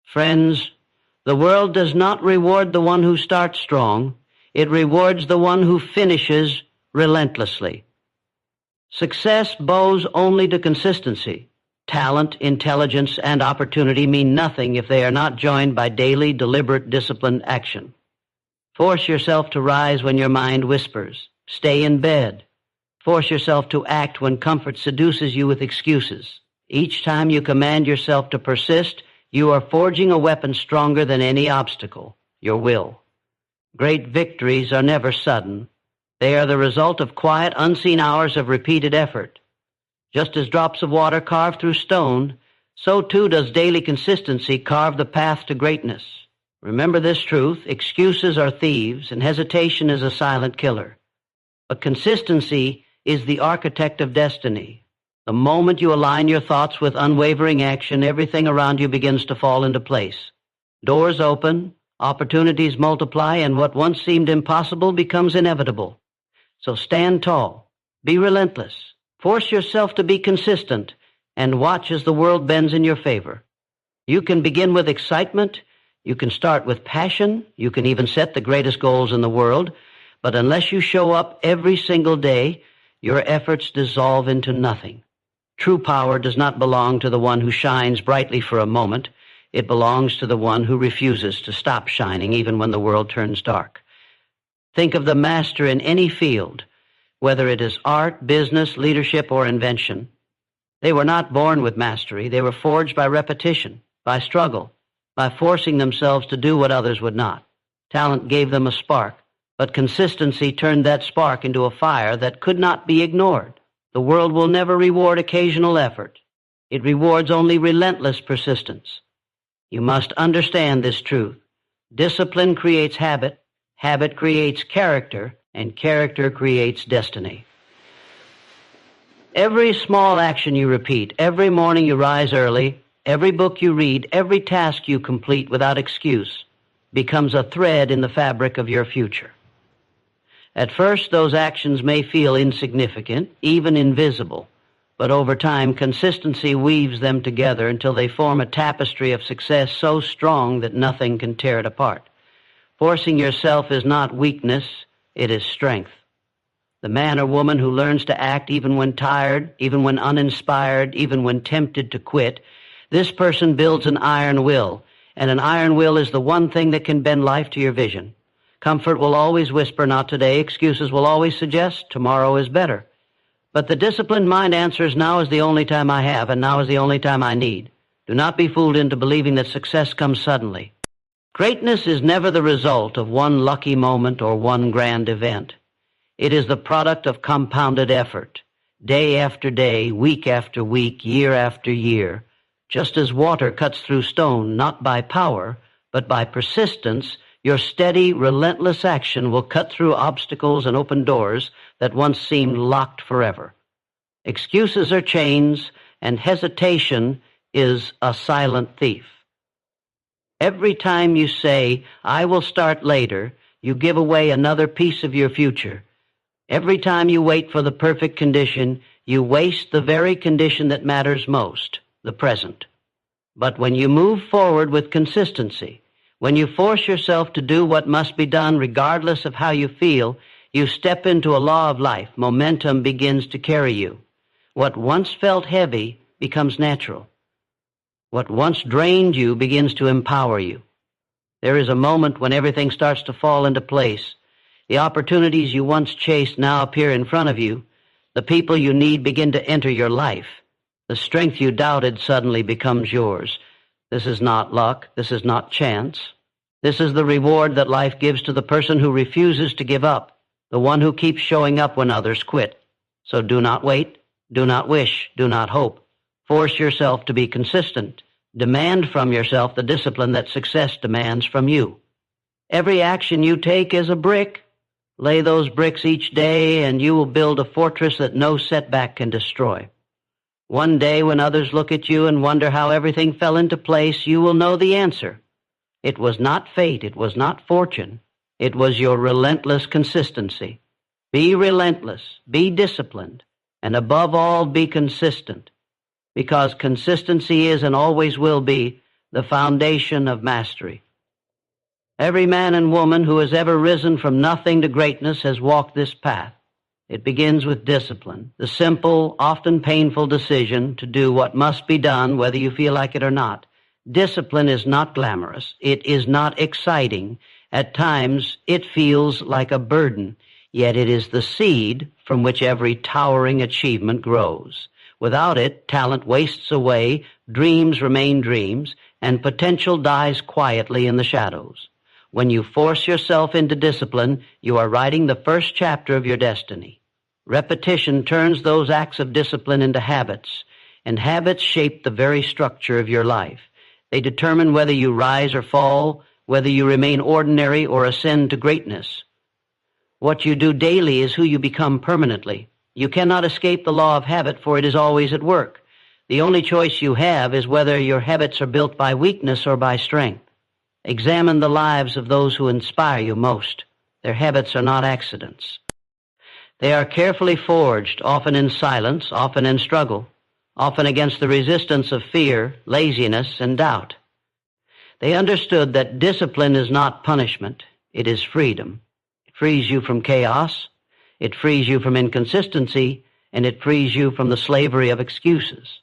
Friends, the world does not reward the one who starts strong. It rewards the one who finishes relentlessly. Success bows only to consistency. Talent, intelligence, and opportunity mean nothing if they are not joined by daily, deliberate, disciplined action. Force yourself to rise when your mind whispers. Stay in bed. Force yourself to act when comfort seduces you with excuses. Each time you command yourself to persist, you are forging a weapon stronger than any obstacle, your will. Great victories are never sudden. They are the result of quiet, unseen hours of repeated effort. Just as drops of water carve through stone, so too does daily consistency carve the path to greatness. Remember this truth: excuses are thieves, and hesitation is a silent killer. But consistency is the architect of destiny. The moment you align your thoughts with unwavering action, everything around you begins to fall into place. Doors open, opportunities multiply, and what once seemed impossible becomes inevitable. So stand tall, be relentless, force yourself to be consistent, and watch as the world bends in your favor. You can begin with excitement, you can start with passion, you can even set the greatest goals in the world, but unless you show up every single day, your efforts dissolve into nothing. True power does not belong to the one who shines brightly for a moment. It belongs to the one who refuses to stop shining even when the world turns dark. Think of the master in any field, whether it is art, business, leadership, or invention. They were not born with mastery. They were forged by repetition, by struggle, by forcing themselves to do what others would not. Talent gave them a spark, but consistency turned that spark into a fire that could not be ignored. The world will never reward occasional effort. It rewards only relentless persistence. You must understand this truth. Discipline creates habit, habit creates character, and character creates destiny. Every small action you repeat, every morning you rise early, every book you read, every task you complete without excuse becomes a thread in the fabric of your future. At first, those actions may feel insignificant, even invisible, but over time, consistency weaves them together until they form a tapestry of success so strong that nothing can tear it apart. Forcing yourself is not weakness, it is strength. The man or woman who learns to act even when tired, even when uninspired, even when tempted to quit, this person builds an iron will, and an iron will is the one thing that can bend life to your vision. Comfort will always whisper, not today. Excuses will always suggest, tomorrow is better. But the disciplined mind answers, now is the only time I have, and now is the only time I need. Do not be fooled into believing that success comes suddenly. Greatness is never the result of one lucky moment or one grand event. It is the product of compounded effort, day after day, week after week, year after year. Just as water cuts through stone, not by power, but by persistence, your steady, relentless action will cut through obstacles and open doors that once seemed locked forever. Excuses are chains, and hesitation is a silent thief. Every time you say, I will start later, you give away another piece of your future. Every time you wait for the perfect condition, you waste the very condition that matters most, the present. But when you move forward with consistency, when you force yourself to do what must be done regardless of how you feel, you step into a law of life. Momentum begins to carry you. What once felt heavy becomes natural. What once drained you begins to empower you. There is a moment when everything starts to fall into place. The opportunities you once chased now appear in front of you. The people you need begin to enter your life. The strength you doubted suddenly becomes yours. This is not luck. This is not chance. This is the reward that life gives to the person who refuses to give up, the one who keeps showing up when others quit. So do not wait, do not wish, do not hope. Force yourself to be consistent. Demand from yourself the discipline that success demands from you. Every action you take is a brick. Lay those bricks each day, and you will build a fortress that no setback can destroy. One day when others look at you and wonder how everything fell into place, you will know the answer. It was not fate, it was not fortune. It was your relentless consistency. Be relentless, be disciplined, and above all, be consistent. Because consistency is and always will be the foundation of mastery. Every man and woman who has ever risen from nothing to greatness has walked this path. It begins with discipline, the simple, often painful decision to do what must be done whether you feel like it or not. Discipline is not glamorous. It is not exciting. At times, it feels like a burden, yet it is the seed from which every towering achievement grows. Without it, talent wastes away, dreams remain dreams, and potential dies quietly in the shadows. When you force yourself into discipline, you are writing the first chapter of your destiny. Repetition turns those acts of discipline into habits, and habits shape the very structure of your life. They determine whether you rise or fall, whether you remain ordinary or ascend to greatness. What you do daily is who you become permanently. You cannot escape the law of habit, for it is always at work. The only choice you have is whether your habits are built by weakness or by strength. Examine the lives of those who inspire you most. Their habits are not accidents. They are carefully forged, often in silence, often in struggle, often against the resistance of fear, laziness, and doubt. They understood that discipline is not punishment, it is freedom. It frees you from chaos, it frees you from inconsistency, and it frees you from the slavery of excuses.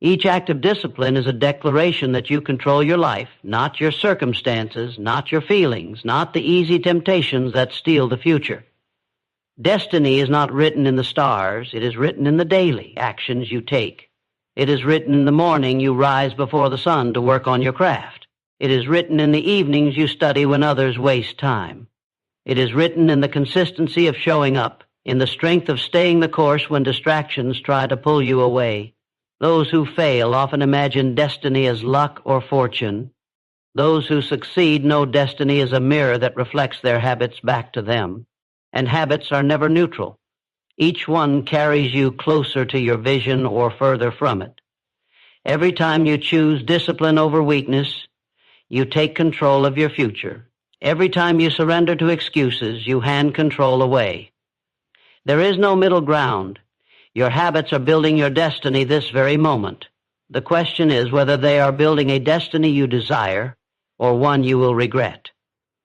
Each act of discipline is a declaration that you control your life, not your circumstances, not your feelings, not the easy temptations that steal the future. Destiny is not written in the stars, it is written in the daily actions you take. It is written in the morning you rise before the sun to work on your craft. It is written in the evenings you study when others waste time. It is written in the consistency of showing up, in the strength of staying the course when distractions try to pull you away. Those who fail often imagine destiny as luck or fortune. Those who succeed know destiny as a mirror that reflects their habits back to them. And habits are never neutral. Each one carries you closer to your vision or further from it. Every time you choose discipline over weakness, you take control of your future. Every time you surrender to excuses, you hand control away. There is no middle ground. Your habits are building your destiny this very moment. The question is whether they are building a destiny you desire or one you will regret.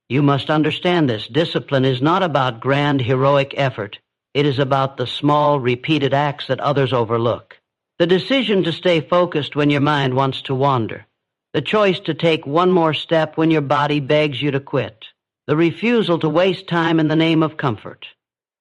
You must understand this. Discipline is not about grand heroic effort. It is about the small, repeated acts that others overlook. The decision to stay focused when your mind wants to wander. The choice to take one more step when your body begs you to quit. The refusal to waste time in the name of comfort.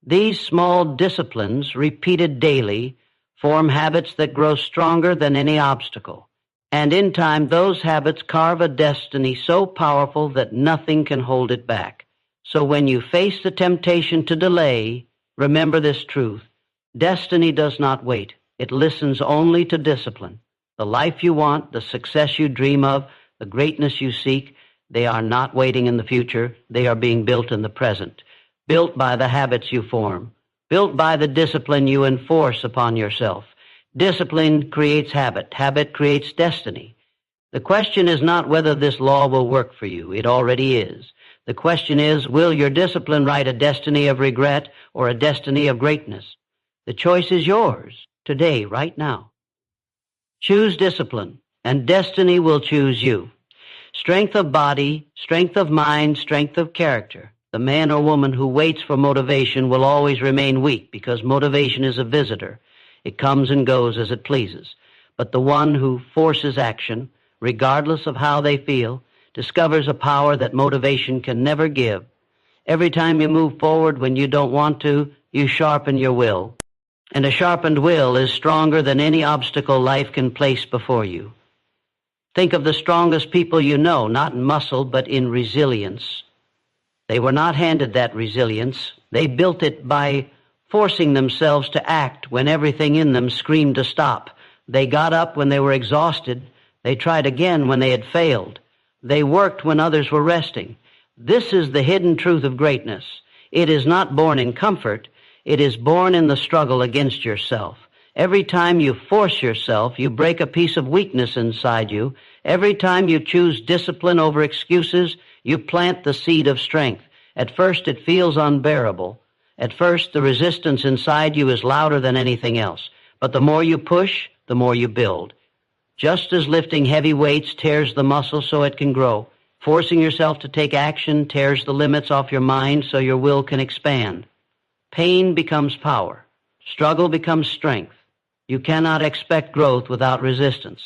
These small disciplines, repeated daily, form habits that grow stronger than any obstacle. And in time, those habits carve a destiny so powerful that nothing can hold it back. So when you face the temptation to delay, remember this truth. Destiny does not wait. It listens only to discipline. The life you want, the success you dream of, the greatness you seek, they are not waiting in the future. They are being built in the present. Built by the habits you form. Built by the discipline you enforce upon yourself. Discipline creates habit. Habit creates destiny. The question is not whether this law will work for you. It already is. The question is, will your discipline write a destiny of regret or a destiny of greatness? The choice is yours, today, right now. Choose discipline, and destiny will choose you. Strength of body, strength of mind, strength of character. The man or woman who waits for motivation will always remain weak because motivation is a visitor. It comes and goes as it pleases. But the one who forces action, regardless of how they feel, discovers a power that motivation can never give. Every time you move forward when you don't want to, you sharpen your will. And a sharpened will is stronger than any obstacle life can place before you. Think of the strongest people you know, not in muscle, but in resilience. They were not handed that resilience. They built it by forcing themselves to act when everything in them screamed to stop. They got up when they were exhausted. They tried again when they had failed. They worked when others were resting. This is the hidden truth of greatness. It is not born in comfort. It is born in the struggle against yourself. Every time you force yourself, you break a piece of weakness inside you. Every time you choose discipline over excuses, you plant the seed of strength. At first, it feels unbearable. At first, the resistance inside you is louder than anything else. But the more you push, the more you build. Just as lifting heavy weights tears the muscle so it can grow, forcing yourself to take action tears the limits off your mind so your will can expand. Pain becomes power. Struggle becomes strength. You cannot expect growth without resistance.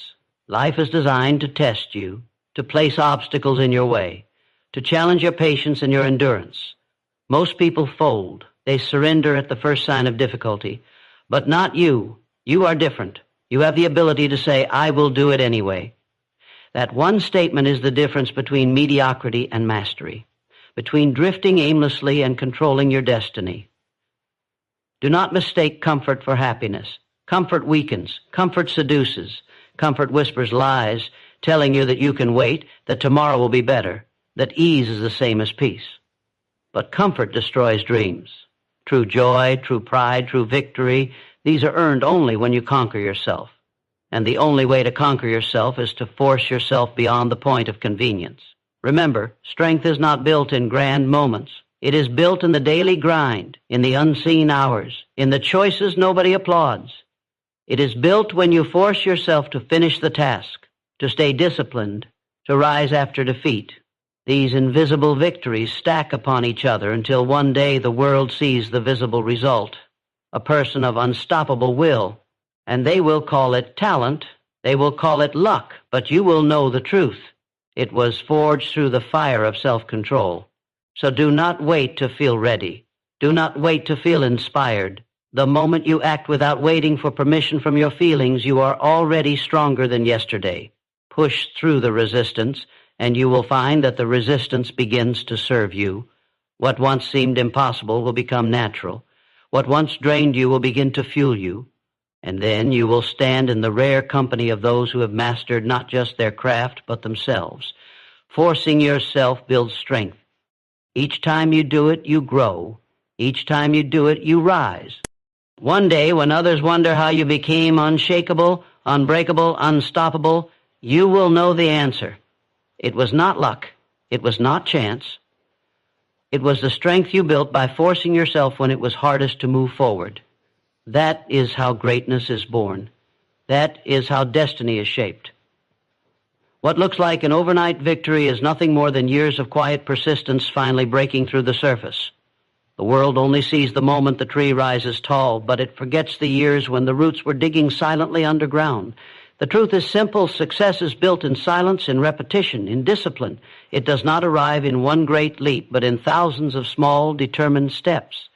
Life is designed to test you, to place obstacles in your way, to challenge your patience and your endurance. Most people fold. They surrender at the first sign of difficulty. But not you. You are different. You have the ability to say, I will do it anyway. That one statement is the difference between mediocrity and mastery, between drifting aimlessly and controlling your destiny. Do not mistake comfort for happiness. Comfort weakens. Comfort seduces. Comfort whispers lies, telling you that you can wait, that tomorrow will be better, that ease is the same as peace. But comfort destroys dreams. True joy, true pride, true victory, these are earned only when you conquer yourself. And the only way to conquer yourself is to force yourself beyond the point of convenience. Remember, strength is not built in grand moments. It is built in the daily grind, in the unseen hours, in the choices nobody applauds. It is built when you force yourself to finish the task, to stay disciplined, to rise after defeat. These invisible victories stack upon each other until one day the world sees the visible result, a person of unstoppable will. And they will call it talent, they will call it luck, but you will know the truth. It was forged through the fire of self-control. So do not wait to feel ready. Do not wait to feel inspired. The moment you act without waiting for permission from your feelings, you are already stronger than yesterday. Push through the resistance, and you will find that the resistance begins to serve you. What once seemed impossible will become natural. What once drained you will begin to fuel you. And then you will stand in the rare company of those who have mastered not just their craft, but themselves. Forcing yourself builds strength. Each time you do it, you grow. Each time you do it, you rise. One day, when others wonder how you became unshakable, unbreakable, unstoppable, you will know the answer. It was not luck. It was not chance. It was the strength you built by forcing yourself when it was hardest to move forward. That is how greatness is born. That is how destiny is shaped. What looks like an overnight victory is nothing more than years of quiet persistence finally breaking through the surface. The world only sees the moment the tree rises tall, but it forgets the years when the roots were digging silently underground. The truth is simple. Success is built in silence, in repetition, in discipline. It does not arrive in one great leap, but in thousands of small, determined steps.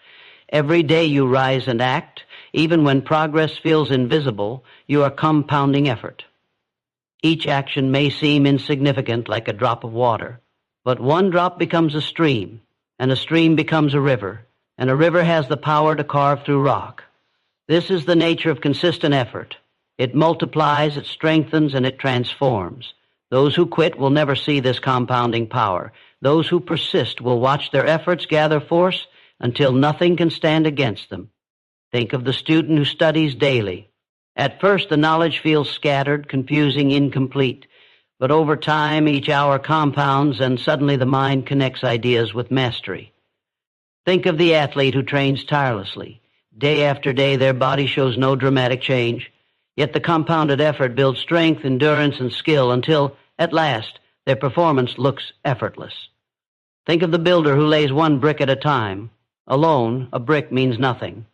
Every day you rise and act. Even when progress feels invisible, you are compounding effort. Each action may seem insignificant, like a drop of water, but one drop becomes a stream, and a stream becomes a river, and a river has the power to carve through rock. This is the nature of consistent effort. It multiplies, it strengthens, and it transforms. Those who quit will never see this compounding power. Those who persist will watch their efforts gather force until nothing can stand against them. Think of the student who studies daily. At first, the knowledge feels scattered, confusing, incomplete. But over time, each hour compounds, and suddenly the mind connects ideas with mastery. Think of the athlete who trains tirelessly. Day after day, their body shows no dramatic change. Yet the compounded effort builds strength, endurance, and skill until, at last, their performance looks effortless. Think of the builder who lays one brick at a time. Alone, a brick means nothing.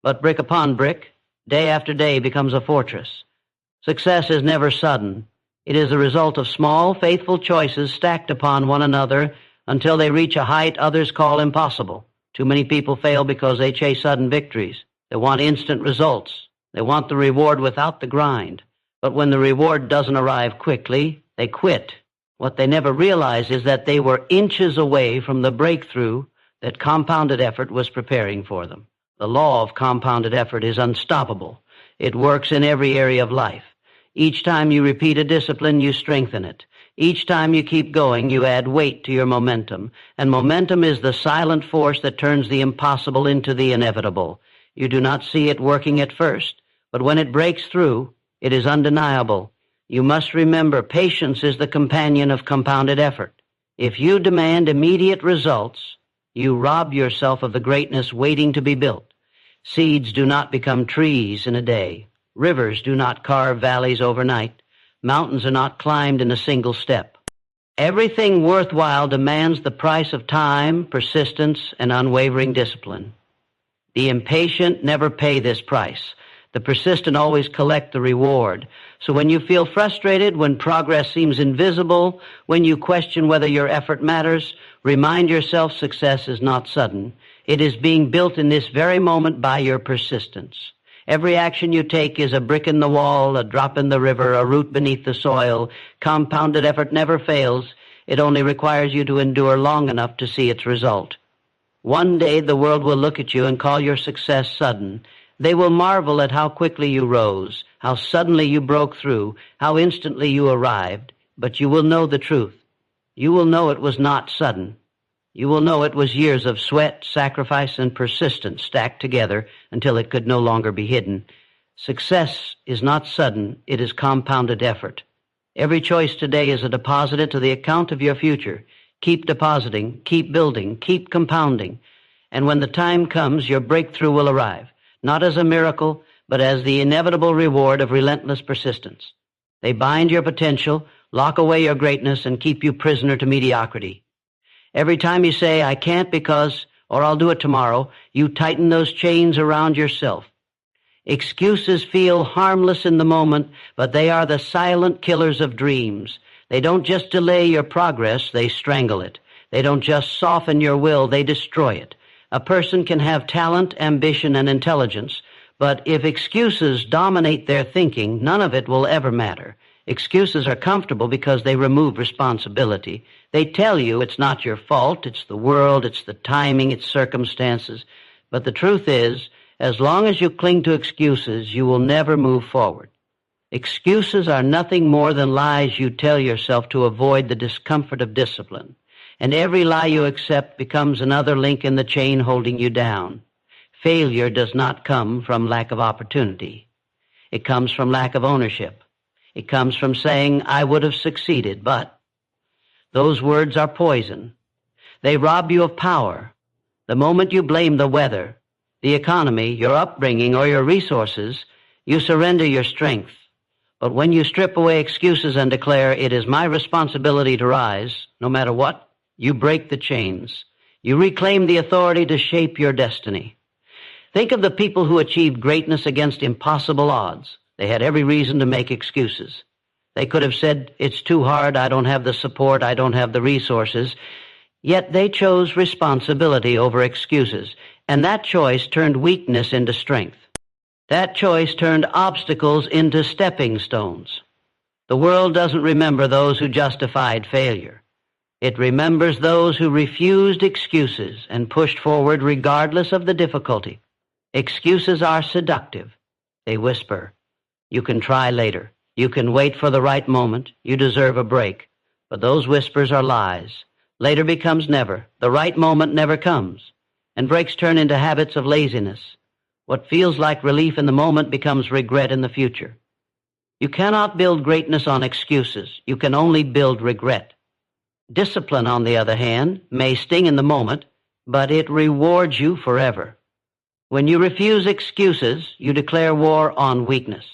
But brick upon brick, day after day, becomes a fortress. Success is never sudden. It is the result of small, faithful choices stacked upon one another until they reach a height others call impossible. Too many people fail because they chase sudden victories. They want instant results. They want the reward without the grind. But when the reward doesn't arrive quickly, they quit. What they never realize is that they were inches away from the breakthrough that compounded effort was preparing for them. The law of compounded effort is unstoppable. It works in every area of life. Each time you repeat a discipline, you strengthen it. Each time you keep going, you add weight to your momentum. And momentum is the silent force that turns the impossible into the inevitable. You do not see it working at first, but when it breaks through, it is undeniable. You must remember, patience is the companion of compounded effort. If you demand immediate results, you rob yourself of the greatness waiting to be built. Seeds do not become trees in a day. Rivers do not carve valleys overnight. Mountains are not climbed in a single step. Everything worthwhile demands the price of time, persistence, and unwavering discipline. The impatient never pay this price. The persistent always collect the reward. So when you feel frustrated, when progress seems invisible, when you question whether your effort matters, remind yourself success is not sudden. It is being built in this very moment by your persistence. Every action you take is a brick in the wall, a drop in the river, a root beneath the soil. Compounded effort never fails. It only requires you to endure long enough to see its result. One day the world will look at you and call your success sudden. They will marvel at how quickly you rose, how suddenly you broke through, how instantly you arrived. But you will know the truth. You will know it was not sudden. You will know it was years of sweat, sacrifice, and persistence stacked together until it could no longer be hidden. Success is not sudden. It is compounded effort. Every choice today is a deposit into the account of your future. Keep depositing, keep building, keep compounding. And when the time comes, your breakthrough will arrive. Not as a miracle, but as the inevitable reward of relentless persistence. They bind your potential, lock away your greatness, and keep you prisoner to mediocrity. Every time you say, I can't because, or I'll do it tomorrow, you tighten those chains around yourself. Excuses feel harmless in the moment, but they are the silent killers of dreams. They don't just delay your progress, they strangle it. They don't just soften your will, they destroy it. A person can have talent, ambition, and intelligence, but if excuses dominate their thinking, none of it will ever matter. Excuses are comfortable because they remove responsibility. They tell you it's not your fault, it's the world, it's the timing, it's circumstances. But the truth is, as long as you cling to excuses, you will never move forward. Excuses are nothing more than lies you tell yourself to avoid the discomfort of discipline. And every lie you accept becomes another link in the chain holding you down. Failure does not come from lack of opportunity. It comes from lack of ownership. It comes from saying, I would have succeeded, but those words are poison. They rob you of power. The moment you blame the weather, the economy, your upbringing, or your resources, you surrender your strength. But when you strip away excuses and declare, it is my responsibility to rise, no matter what, you break the chains. You reclaim the authority to shape your destiny. Think of the people who achieved greatness against impossible odds. They had every reason to make excuses. They could have said, it's too hard, I don't have the support, I don't have the resources. Yet they chose responsibility over excuses, and that choice turned weakness into strength. That choice turned obstacles into stepping stones. The world doesn't remember those who justified failure. It remembers those who refused excuses and pushed forward regardless of the difficulty. Excuses are seductive. They whisper, you can try later. You can wait for the right moment. You deserve a break. But those whispers are lies. Later becomes never. The right moment never comes. And breaks turn into habits of laziness. What feels like relief in the moment becomes regret in the future. You cannot build greatness on excuses. You can only build regret. Discipline, on the other hand, may sting in the moment, but it rewards you forever. When you refuse excuses, you declare war on weakness.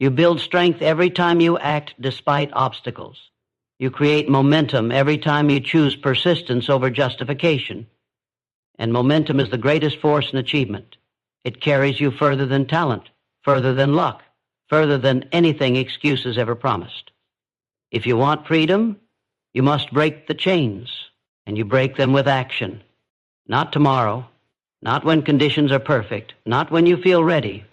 You build strength every time you act despite obstacles. You create momentum every time you choose persistence over justification. And momentum is the greatest force in achievement. It carries you further than talent, further than luck, further than anything excuses ever promised. If you want freedom, you must break the chains, and you break them with action. Not tomorrow, not when conditions are perfect, not when you feel ready.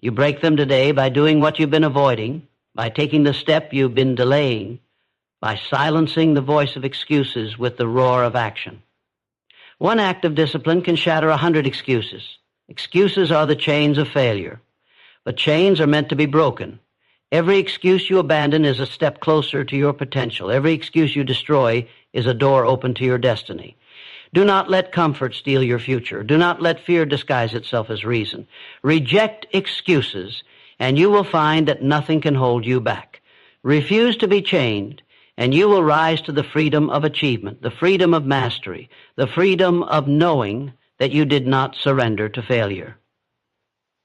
You break them today by doing what you've been avoiding, by taking the step you've been delaying, by silencing the voice of excuses with the roar of action. One act of discipline can shatter 100 excuses. Excuses are the chains of failure, but chains are meant to be broken. Every excuse you abandon is a step closer to your potential. Every excuse you destroy is a door open to your destiny. Do not let comfort steal your future. Do not let fear disguise itself as reason. Reject excuses, and you will find that nothing can hold you back. Refuse to be chained, and you will rise to the freedom of achievement, the freedom of mastery, the freedom of knowing that you did not surrender to failure.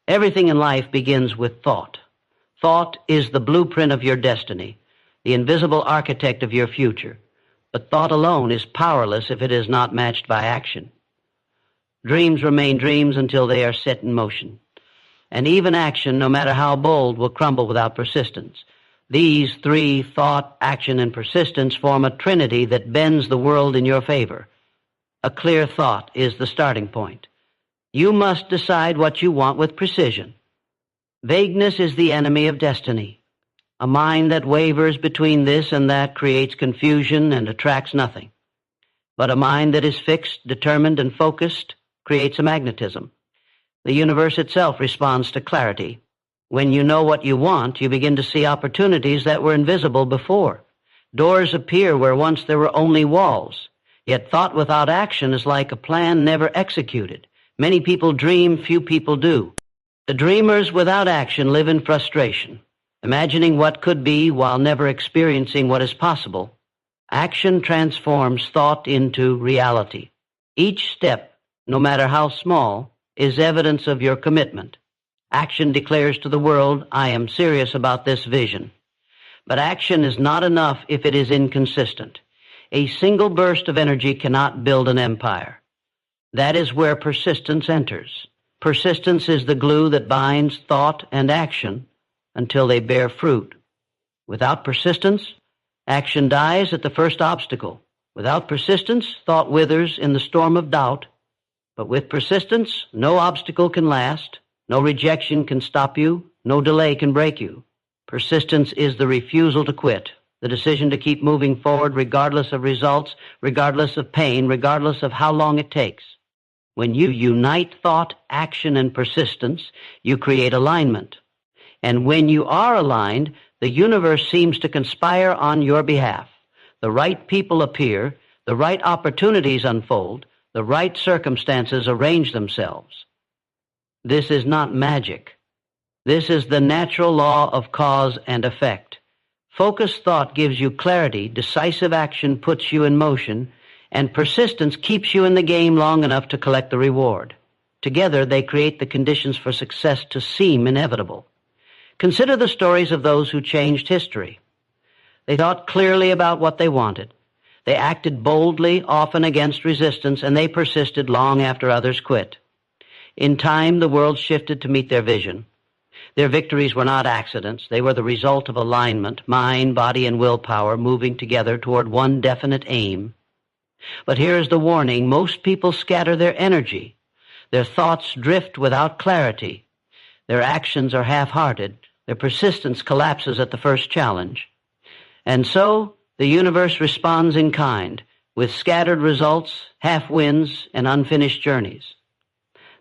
Everything in life begins with thought. Thought is the blueprint of your destiny, the invisible architect of your future. But thought alone is powerless if it is not matched by action. Dreams remain dreams until they are set in motion. And even action, no matter how bold, will crumble without persistence. These three, thought, action, and persistence, form a trinity that bends the world in your favor. A clear thought is the starting point. You must decide what you want with precision. Vagueness is the enemy of destiny. A mind that wavers between this and that creates confusion and attracts nothing. But a mind that is fixed, determined, and focused creates a magnetism. The universe itself responds to clarity. When you know what you want, you begin to see opportunities that were invisible before. Doors appear where once there were only walls. Yet thought without action is like a plan never executed. Many people dream, few people do. The dreamers without action live in frustration, imagining what could be while never experiencing what is possible. Action transforms thought into reality. Each step, no matter how small, is evidence of your commitment. Action declares to the world, I am serious about this vision. But action is not enough if it is inconsistent. A single burst of energy cannot build an empire. That is where persistence enters. Persistence is the glue that binds thought and action until they bear fruit. Without persistence, action dies at the first obstacle. Without persistence, thought withers in the storm of doubt. But with persistence, no obstacle can last, no rejection can stop you, no delay can break you. Persistence is the refusal to quit, the decision to keep moving forward regardless of results, regardless of pain, regardless of how long it takes. When you unite thought, action, and persistence, you create alignment. And when you are aligned, the universe seems to conspire on your behalf. The right people appear, the right opportunities unfold, the right circumstances arrange themselves. This is not magic. This is the natural law of cause and effect. Focused thought gives you clarity, decisive action puts you in motion, and persistence keeps you in the game long enough to collect the reward. Together, they create the conditions for success to seem inevitable. Consider the stories of those who changed history. They thought clearly about what they wanted. They acted boldly, often against resistance, and they persisted long after others quit. In time, the world shifted to meet their vision. Their victories were not accidents. They were the result of alignment, mind, body, and willpower moving together toward one definite aim. But here is the warning. Most people scatter their energy. Their thoughts drift without clarity. Their actions are half-hearted. Their persistence collapses at the first challenge. And so, the universe responds in kind, with scattered results, half-wins, and unfinished journeys.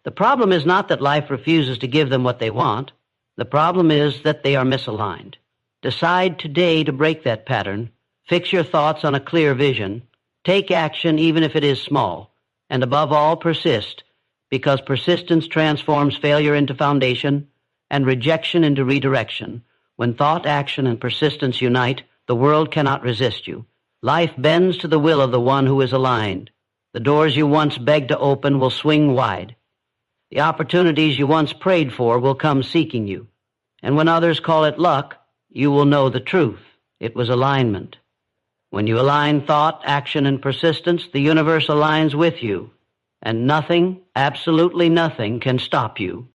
The problem is not that life refuses to give them what they want. The problem is that they are misaligned. Decide today to break that pattern. Fix your thoughts on a clear vision. Take action even if it is small. And above all, persist, because persistence transforms failure into foundation and rejection into redirection. When thought, action, and persistence unite, the world cannot resist you. Life bends to the will of the one who is aligned. The doors you once begged to open will swing wide. The opportunities you once prayed for will come seeking you. And when others call it luck, you will know the truth. It was alignment. When you align thought, action, and persistence, the universe aligns with you. And nothing, absolutely nothing, can stop you.